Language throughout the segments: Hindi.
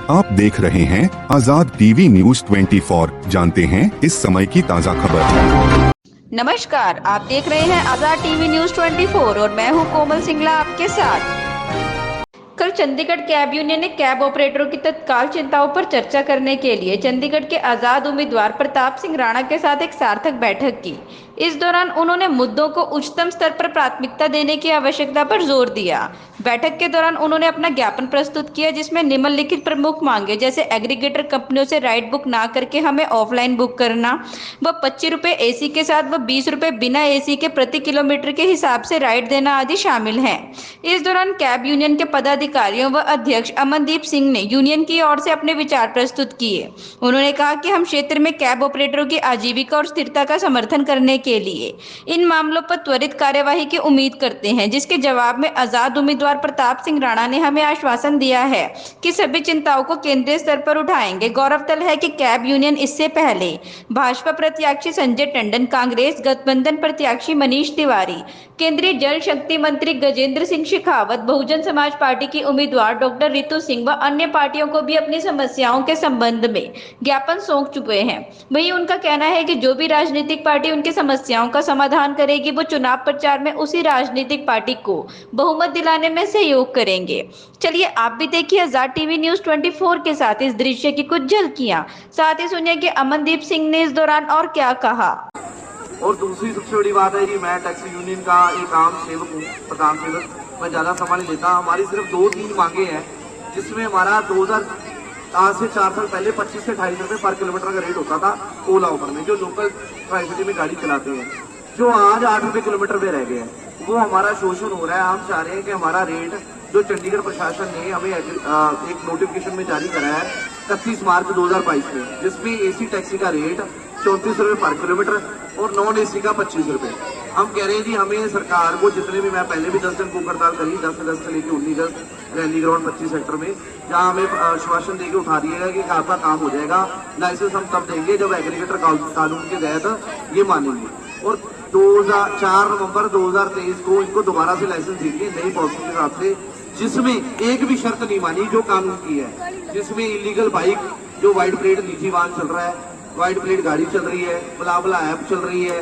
आप देख रहे हैं आजाद टीवी न्यूज 24। जानते हैं इस समय की ताज़ा खबर। नमस्कार, आप देख रहे हैं आजाद टीवी न्यूज 24 और मैं हूं कोमल सिंगला आपके साथ। कल चंडीगढ़ कैब यूनियन ने कैब ऑपरेटरों की तत्काल चिंताओं पर चर्चा करने के लिए चंडीगढ़ के आजाद उम्मीदवार प्रताप सिंह राणा के साथ एक सार्थक बैठक की। इस दौरान उन्होंने मुद्दों को उच्चतम स्तर पर प्राथमिकता देने की आवश्यकता पर जोर दिया। बैठक के दौरान उन्होंने अपना ज्ञापन प्रस्तुत किया, जिसमें निम्नलिखित प्रमुख मांगे जैसे एग्रीगेटर कंपनियों से राइड बुक ना करके हमें ऑफलाइन बुक करना, व 25 रुपए एसी के साथ व 20 रुपए बिना एसी के प्रति किलोमीटर के हिसाब से राइड देना आदि शामिल हैं। इस दौरान कैब यूनियन के पदाधिकारियों व अध्यक्ष अमनदीप सिंह ने यूनियन की ओर से अपने विचार प्रस्तुत किए। उन्होंने कहा कि हम क्षेत्र में कैब ऑपरेटरों की आजीविका और स्थिरता का समर्थन करने के लिए इन मामलों पर त्वरित कार्यवाही की उम्मीद करते हैं, जिसके जवाब में आजाद उम्मीदवार प्रताप सिंह राणा ने हमें आश्वासन दिया है कि सभी चिंताओं को केंद्रीय स्तर पर उठाएंगे। गौरतलब है कि कैब यूनियन इससे पहले भाजपा प्रत्याशी संजय टंडन, कांग्रेस गठबंधन प्रत्याशी मनीष तिवारी, केंद्रीय जल शक्ति मंत्री गजेंद्र सिंह शेखावत, बहुजन समाज पार्टी की उम्मीदवार डॉक्टर रितु सिंह व अन्य पार्टियों को भी अपनी समस्याओं के संबंध में ज्ञापन सौंप चुके हैं। वहीं उनका कहना है कि जो भी राजनीतिक पार्टी उनकी समस्याओं का समाधान करेगी वो चुनाव प्रचार में उसी राजनीतिक पार्टी को बहुमत दिलाने में सहयोग करेंगे। चलिए आप भी देखिए आजाद टीवी न्यूज 24 के साथ इस दृश्य की कुछ झलकियां। साथ ही सुनिए कि अमनदीप सिंह ने इस दौरान और क्या कहा। और दूसरी सबसे बड़ी बात है कि मैं टैक्सी यूनियन का एक आम सेवक हूँ, प्रधान सेवक। मैं ज़्यादा समय नहीं लेता। हमारी सिर्फ 2-3 मांगे हैं, जिसमें हमारा 2000 आज से 4 साल पहले 25 से 28 रुपये पर किलोमीटर का रेट होता था ओला ऊबर में, जो लोकल ट्राई सिटी में गाड़ी चलाते हैं, जो आज 8 रुपये किलोमीटर पे रह गए हैं। वो हमारा शोषण हो रहा है। हम चाह रहे हैं कि हमारा रेट जो चंडीगढ़ प्रशासन ने हमें एक नोटिफिकेशन में जारी करा है 31 मार्च 2022 में, जिसमें एसी टैक्सी का रेट 34 रुपये पर किलोमीटर और नॉन एसी का 25 रुपये। हम कह रहे हैं जी हमें सरकार को जितने भी, मैं पहले भी 10 दिन भूख हड़ताल करी, 10 से 10 से लेकर 19 अगस्त रैली ग्राउंड 25 सेक्टर में, जहां हमें आश्वासन देके उठा दिया गया कि आपका काम हो जाएगा, लाइसेंस हम तब देंगे जब एग्रीगेटर कानून के तहत ये मानेंगे। और 4 नवंबर 2023 को इनको दोबारा से लाइसेंस देंगे नई पॉलिसी के हिसाब से, जिसमें एक भी शर्त नहीं मानी जो कानून की है, जिसमें इलीगल बाइक जो वाइट प्लेट निजी वाहन चल रहा है, वाइट प्लेट गाड़ी चल रही है, बुलाबला ऐप चल रही है,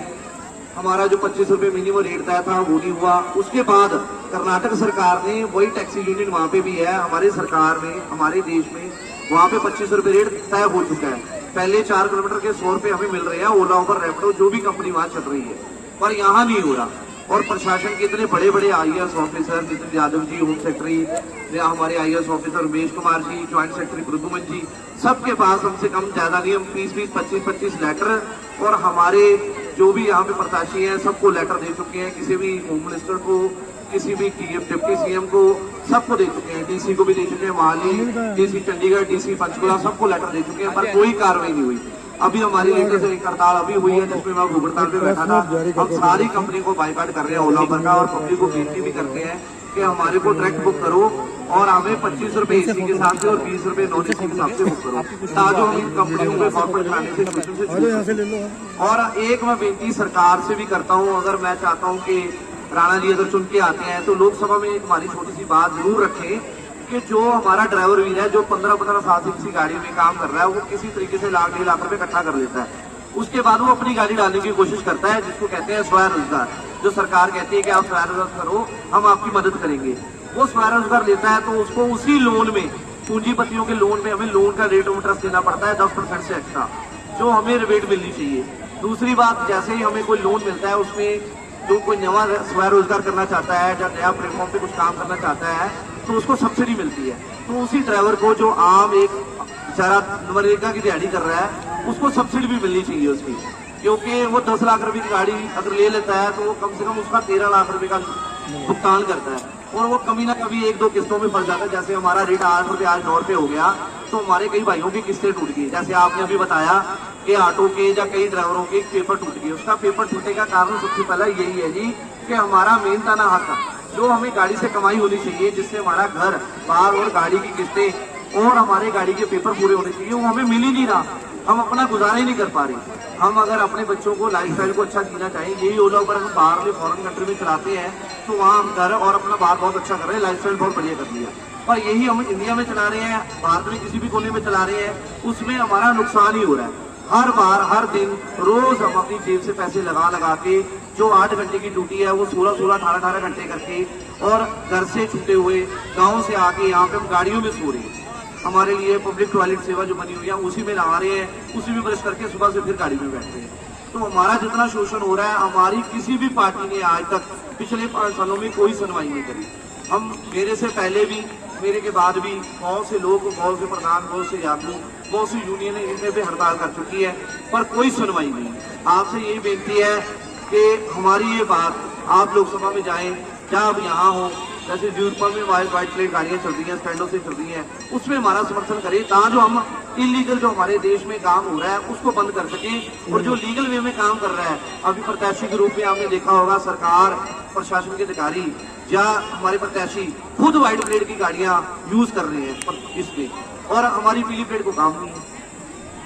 हमारा जो 25 रुपये मिनिमम रेट तय था वो नहीं हुआ। उसके बाद कर्नाटक सरकार ने, वही टैक्सी यूनियन वहां पे भी है हमारी सरकार में, हमारे देश में, वहां पे 25 रुपये रेट तय हो चुका है। पहले 4 किलोमीटर के 100 रुपये हमें मिल रहे हैं ओला उबर रैपिडो जो भी कंपनी वहां चल रही है, पर यहाँ नहीं हो रहा। और प्रशासन के इतने बड़े बड़े IAS officer Nitin Yadav ji, home secretary, हमारे IAS officer Ramesh Kumar ji, joint secretary Pradyuman जी, सबके पास कम से कम ज्यादा नहीं हम 20-20, 25-25 लेटर, और हमारे जो भी यहाँ पे प्रत्याशी हैं सबको लेटर दे चुके हैं, किसी भी होम मिनिस्टर को, किसी भी डिप्टी CM को, सबको दे चुके हैं, DC को भी दे चुके हैं, महाली, DC चंडीगढ़, DC पंचकुला, सबको लेटर दे चुके हैं, पर कोई कार्रवाई नहीं हुई। अभी हमारी लेटेस्ट एक हड़ताल अभी हुई है, जिसमें मैं भूख हड़ताल पे बैठा था। हम सारी कंपनी को बाइकआउट कर रहे हैं ओला उबर का, और पब्लिक को विनती भी करते हैं कि हमारे को डायरेक्ट बुक करो और हमें 25 रुपये एसी के साथ से और 20 रुपये नॉन एसी के हिसाब से बुक करो, ताकि हम इन कंपनियों को कॉर्पोरेट कराने से और एक मैं बेनती सरकार से भी करता हूँ, अगर मैं चाहता हूँ कि राणा जी अगर चुन के आते हैं तो लोकसभा में एक हमारी छोटी सी बात जरूर रखें कि जो हमारा ड्राइवर वीर है, जो 15-15 साल से किसी गाड़ी में काम कर रहा है, वो किसी तरीके से लाख-1.5 लाख रुपए इकट्ठा कर लेता है। उसके बाद वो अपनी गाड़ी डालने की कोशिश करता है, जिसको कहते हैं स्वरोजगार, जो सरकार कहती है कि आप स्वरोजगार करो, हम आपकी मदद करेंगे। वो स्वरोजगार लेता है तो उसको उसी लोन में, पूंजीपतियों के लोन में, हमें लोन का रेट ऑफ इंटरेस्ट देना पड़ता है 10% से एक्स्ट्रा, जो हमें रिबेट मिलनी चाहिए। दूसरी बात, जैसे ही हमें कोई लोन मिलता है, उसमें जो कोई नया स्वरोजगार करना चाहता है या नया प्लेटफॉर्म पे कुछ काम करना चाहता है तो उसको सब्सिडी मिलती है। तो उसी ड्राइवर को जो आम एक बेचारा मनरेगा की दिहाड़ी कर रहा है, उसको सब्सिडी भी मिलनी चाहिए उसकी, क्योंकि वो 10 लाख रुपए की गाड़ी अगर ले लेता है तो वो कम से कम उसका 13 लाख रुपए का भुगतान करता है, और वो कभी ना कभी 1-2 किस्तों में फंस जाता है। जैसे हमारा रेट 8 रुपये आज 9 रुपये हो गया, तो हमारे कई भाइयों की किस्तें टूट गई। जैसे आपने अभी बताया कि ऑटो के या कई ड्राइवरों के पेपर टूट गए। उसका पेपर टूटने का कारण सबसे पहला यही है जी कि हमारा मेहनताना हक, जो हमें गाड़ी से कमाई होनी चाहिए, जिससे हमारा घर बार और गाड़ी की किस्तें और हमारे गाड़ी के पेपर पूरे होने चाहिए, वो हमें मिल ही नहीं रहा। हम अपना गुजारा ही नहीं कर पा रहे। हम अगर अपने बच्चों को लाइफस्टाइल को अच्छा जीना चाहिए, यही ओला उबर हम बाहर में फॉरेन कंट्री में चलाते हैं, तो वहाँ हम घर और अपना बाहर बहुत अच्छा कर रहे हैं, लाइफस्टाइल बहुत बढ़िया कर लिया। और यही हम इंडिया में चला रहे हैं, भारत में किसी भी कोने में चला रहे हैं, उसमें हमारा नुकसान ही हो रहा है। हर बार हर दिन रोज हम अपनी जेब से पैसे लगा के जो 8 घंटे की ड्यूटी है वो 16 18 घंटे करके और घर से छूटे हुए गाँव से आके यहाँ पे हम गाड़ियों में सो रहे हैं। हमारे लिए पब्लिक टॉयलेट सेवा जो बनी हुई है उसी में नहा रहे हैं, उसी में ब्रश करके सुबह से फिर गाड़ी में बैठते हैं। तो हमारा जितना शोषण हो रहा है, हमारी किसी भी पार्टी ने आज तक पिछले 5 सालों में कोई सुनवाई नहीं करी। हम मेरे से पहले भी, मेरे के बाद भी बहुत से लोग, बहुत से प्रधान, बहुत से यात्री, बहुत सी यूनियन इनमें भी हड़ताल कर चुकी है, पर कोई सुनवाई नहीं। आपसे यही बेनती है कि हमारी ये बात आप लोकसभा में जाएं, जहाँ आप यहाँ हो, जैसे जूनपुर में वाइट प्लेट गाड़ियाँ चल रही हैं, स्टैंडों से चल रही हैं, उसमें हमारा समर्थन करें, ताकि जो हम इलीगल जो हमारे देश में काम हो रहा है उसको बंद कर सकें, और जो लीगल वे में काम कर रहा है, अभी प्रत्याशी के रूप में आपने देखा होगा सरकार, प्रशासन के अधिकारी या हमारे प्रत्याशी खुद व्हाइट प्लेट की गाड़ियां यूज कर रहे हैं इसमें, और हमारी पीली प्लेट को काम नहीं है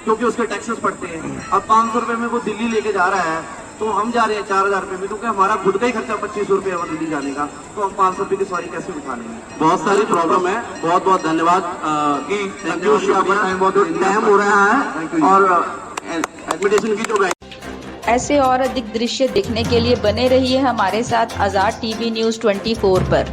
क्योंकि उसके टैक्सेस पड़ते हैं। अब 500 रुपए में वो दिल्ली लेके जा रहा है, तो हम जा रहे हैं 4000 रुपए में, क्योंकि हमारा खुद का ही खर्चा 2500 रुपए है दिल्ली जाने का, तो हम 500 रुपए की सवारी कैसे उठा लेंगे। बहुत सारी प्रॉब्लम है। बहुत बहुत धन्यवाद। टाइम हो रहा है और एडमिटेशन की जो ऐसे और अधिक दृश्य देखने के लिए बने रहिए हमारे साथ आज़ाद टीवी न्यूज़ 24 पर।